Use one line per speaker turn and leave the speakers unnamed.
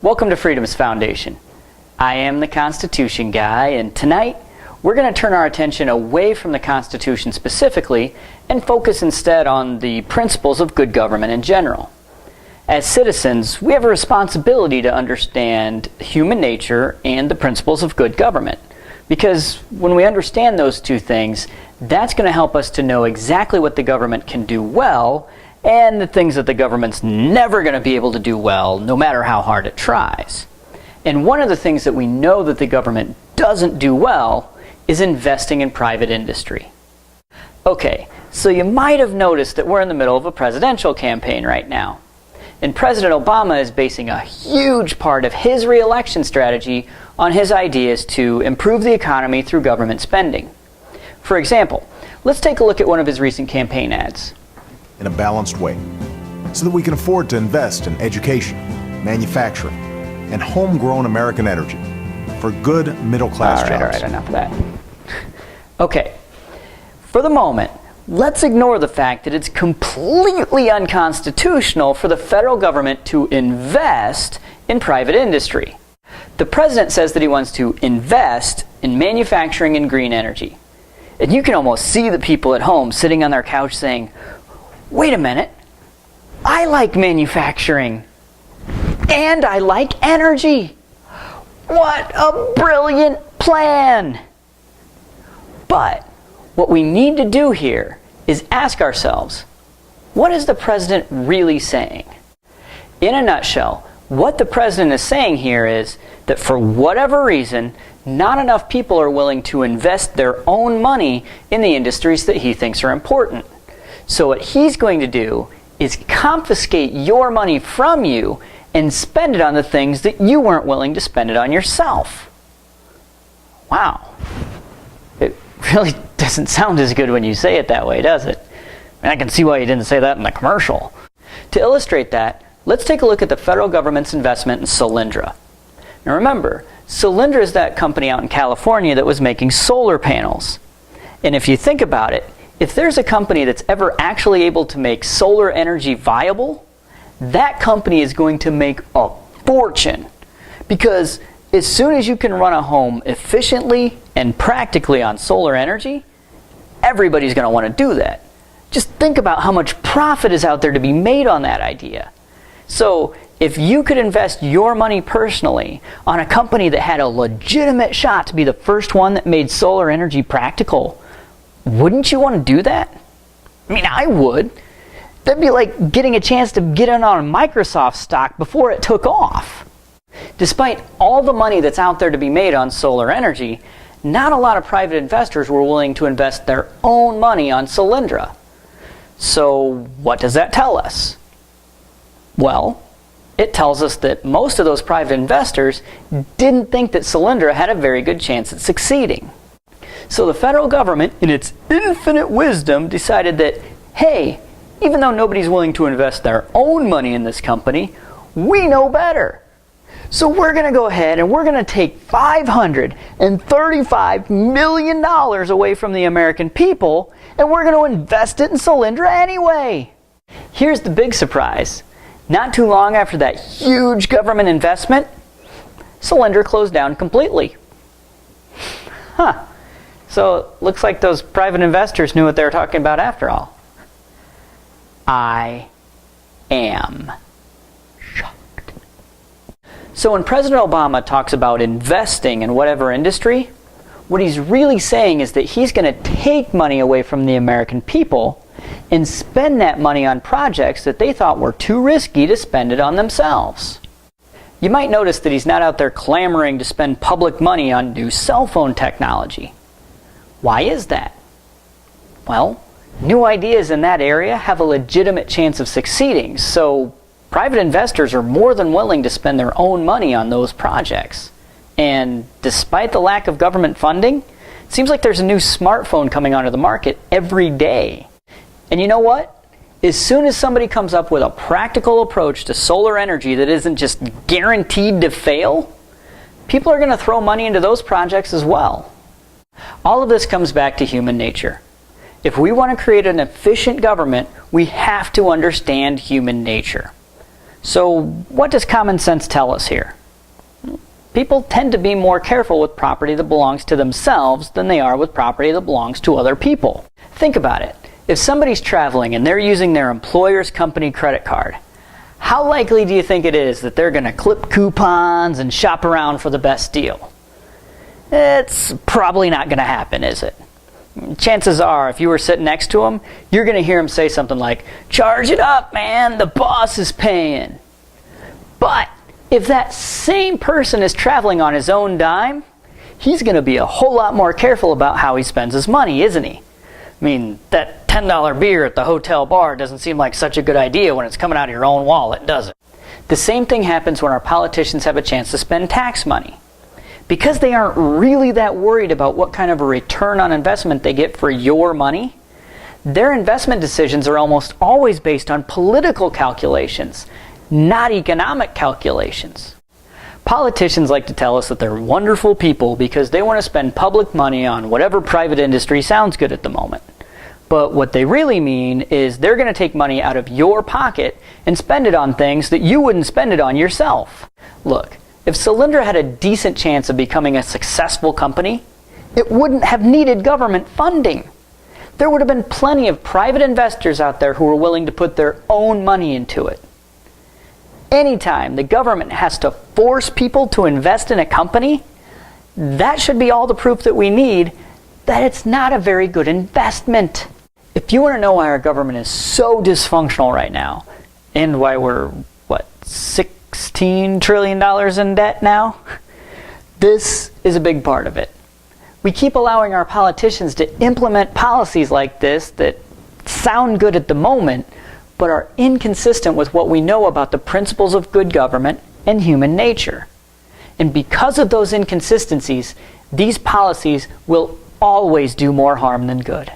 Welcome to Freedom's Foundation. I am the Constitution guy, and tonight we're going to turn our attention away from the Constitution specifically and focus instead on the principles of good government in general. As citizens, we have a responsibility to understand human nature and the principles of good government, because when we understand those two things, that's going to help us to know exactly what the government can do well and the things that the government's never going to be able to do well, no matter how hard it tries. And one of the things that we know that the government doesn't do well is investing in private industry. Okay, so you might have noticed that we're in the middle of a presidential campaign right now. And President Obama is basing a huge part of his re-election strategy on his ideas to improve the economy through government spending. For example, let's take a look at one of his recent campaign ads.
In a balanced way, so that we can afford to invest in education, manufacturing, and homegrown American energy for good middle-class jobs.
All right, enough of that. Okay, for the moment, let's ignore the fact that it's completely unconstitutional for the federal government to invest in private industry. The president says that he wants to invest in manufacturing and green energy. And you can almost see the people at home sitting on their couch saying, wait a minute, I like manufacturing and I like energy. What a brilliant plan! But what we need to do here is ask ourselves, what is the president really saying? In a nutshell, what the president is saying here is that for whatever reason, not enough people are willing to invest their own money in the industries that he thinks are important. So what he's going to do is confiscate your money from you and spend it on the things that you weren't willing to spend it on yourself. Wow. It really doesn't sound as good when you say it that way, does it? And I can see why you didn't say that in the commercial. To illustrate that, let's take a look at the federal government's investment in Solyndra. Now remember, Solyndra is that company out in California that was making solar panels. And if you think about it, if there's a company that's ever actually able to make solar energy viable, that company is going to make a fortune. Because as soon as you can run a home efficiently and practically on solar energy, everybody's going to want to do that. Just think about how much profit is out there to be made on that idea. So if you could invest your money personally on a company that had a legitimate shot to be the first one that made solar energy practical, wouldn't you want to do that? I mean, I would. That'd be like getting a chance to get in on Microsoft stock before it took off. Despite all the money that's out there to be made on solar energy, not a lot of private investors were willing to invest their own money on Solyndra. So what does that tell us? Well, it tells us that most of those private investors didn't think that Solyndra had a very good chance at succeeding. So the federal government, in its infinite wisdom, decided that, hey, even though nobody's willing to invest their own money in this company, we know better. So we're going to go ahead and we're going to take $535 million away from the American people, and we're going to invest it in Solyndra anyway. Here's the big surprise. Not too long after that huge government investment, Solyndra closed down completely. Huh. So it looks like those private investors knew what they were talking about after all. I am shocked. So when President Obama talks about investing in whatever industry, what he's really saying is that he's going to take money away from the American people and spend that money on projects that they thought were too risky to spend it on themselves. You might notice that he's not out there clamoring to spend public money on new cell phone technology. Why is that? Well, new ideas in that area have a legitimate chance of succeeding, so private investors are more than willing to spend their own money on those projects. And despite the lack of government funding, it seems like there's a new smartphone coming onto the market every day. And you know what? As soon as somebody comes up with a practical approach to solar energy that isn't just guaranteed to fail, people are going to throw money into those projects as well. All of this comes back to human nature. If we want to create an efficient government, we have to understand human nature. So what does common sense tell us here? People tend to be more careful with property that belongs to themselves than they are with property that belongs to other people. Think about it. If somebody's traveling and they're using their employer's company credit card, how likely do you think it is that they're going to clip coupons and shop around for the best deal? It's probably not going to happen, is it? Chances are, if you were sitting next to him, you're going to hear him say something like, "Charge it up, man, the boss is paying." But if that same person is traveling on his own dime, he's going to be a whole lot more careful about how he spends his money, isn't he? I mean, that $10 beer at the hotel bar doesn't seem like such a good idea when it's coming out of your own wallet, does it? The same thing happens when our politicians have a chance to spend tax money. Because they aren't really that worried about what kind of a return on investment they get for your money, their investment decisions are almost always based on political calculations, not economic calculations. Politicians like to tell us that they're wonderful people because they want to spend public money on whatever private industry sounds good at the moment. But what they really mean is they're going to take money out of your pocket and spend it on things that you wouldn't spend it on yourself. Look, if Solyndra had a decent chance of becoming a successful company, it wouldn't have needed government funding. There would have been plenty of private investors out there who were willing to put their own money into it. Anytime the government has to force people to invest in a company, that should be all the proof that we need that it's not a very good investment. If you want to know why our government is so dysfunctional right now, and why we're, $16 trillion in debt now? This is a big part of it. We keep allowing our politicians to implement policies like this that sound good at the moment, but are inconsistent with what we know about the principles of good government and human nature. And because of those inconsistencies, these policies will always do more harm than good.